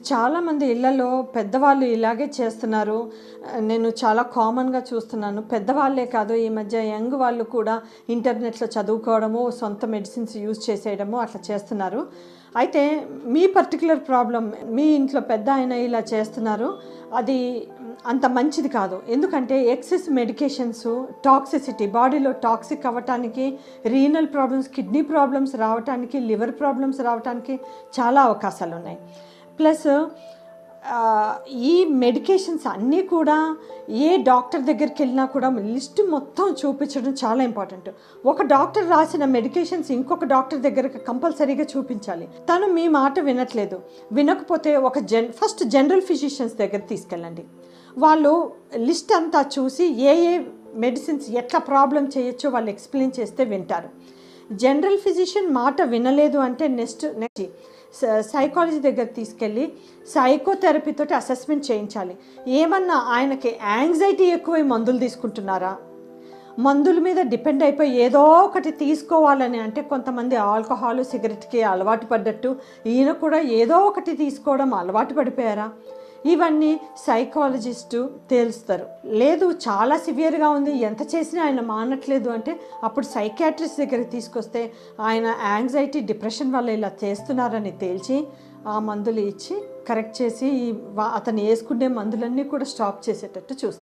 చాలామంది ఇళ్లలో పెద్దవాళ్ళు ఇలాగే చేస్తున్నారు. నేను చాలా కామన్‌గా చూస్తున్నాను. పెద్దవాళ్ళే కాదు, ఈ మధ్య యంగ్ వాళ్ళు కూడా ఇంటర్నెట్‌లో చదువుకోవడము, సొంత మెడిసిన్స్ యూజ్ చేసేయడము అట్లా చేస్తున్నారు. అయితే మీ పర్టిక్యులర్ ప్రాబ్లమ్, మీ ఇంట్లో పెద్దాయన ఇలా చేస్తున్నారు. అది అంత మంచిది కాదు. ఎందుకంటే ఎక్సెస్ మెడికేషన్స్, టాక్సిసిటీ, బాడీలో టాక్సిక్ అవ్వటానికి, రీనల్ ప్రాబ్లమ్స్, కిడ్నీ ప్రాబ్లమ్స్ రావటానికి, లివర్ ప్రాబ్లమ్స్ రావటానికి చాలా అవకాశాలున్నాయి. ప్లస్ ఈ మెడికేషన్స్ అన్నీ కూడా ఏ డాక్టర్ దగ్గరికి వెళ్ళినా కూడా లిస్ట్ మొత్తం చూపించడం చాలా ఇంపార్టెంట్. ఒక డాక్టర్ రాసిన మెడికేషన్స్ ఇంకొక డాక్టర్ దగ్గరకు కంపల్సరీగా చూపించాలి. తను మీ మాట వినట్లేదు, వినకపోతే ఫస్ట్ జనరల్ ఫిజిషియన్స్ దగ్గర తీసుకెళ్ళండి. వాళ్ళు లిస్ట్ అంతా చూసి ఏ మెడిసిన్స్ ఎట్లా ప్రాబ్లం చేయొచ్చో వాళ్ళు ఎక్స్ప్లెయిన్ చేస్తే వింటారు. జనరల్ ఫిజిషియన్ మాట వినలేదు అంటే నెక్స్ట్ సైకాలజీ దగ్గర తీసుకెళ్ళి సైకోథెరపీతో అసెస్మెంట్ చేయించాలి. ఏమన్నా ఆయనకి యాంగ్జైటీ ఎక్కువై మందులు తీసుకుంటున్నారా, మందుల మీద డిపెండ్ అయిపోయి ఏదో ఒకటి తీసుకోవాలని, అంటే కొంతమంది ఆల్కహాల్, సిగరెట్కి అలవాటు పడ్డట్టు ఈయన కూడా ఏదో ఒకటి తీసుకోవడం అలవాటు పడిపోయారా, ఇవన్నీ సైకాలజిస్టు తేలుస్తారు. లేదు చాలా సివియర్గా ఉంది, ఎంత చేసినా ఆయన మానట్లేదు అంటే అప్పుడు సైకియాట్రిస్ట్ దగ్గరికి తీసుకొస్తే ఆయన యాంగ్జైటీ, డిప్రెషన్ వల్ల ఇలా చేస్తున్నారని తేల్చి ఆ మందులు ఇచ్చి కరెక్ట్ చేసి అతను వేసుకునే మందులన్నీ కూడా స్టాప్ చేసేటట్టు చూస్తారు.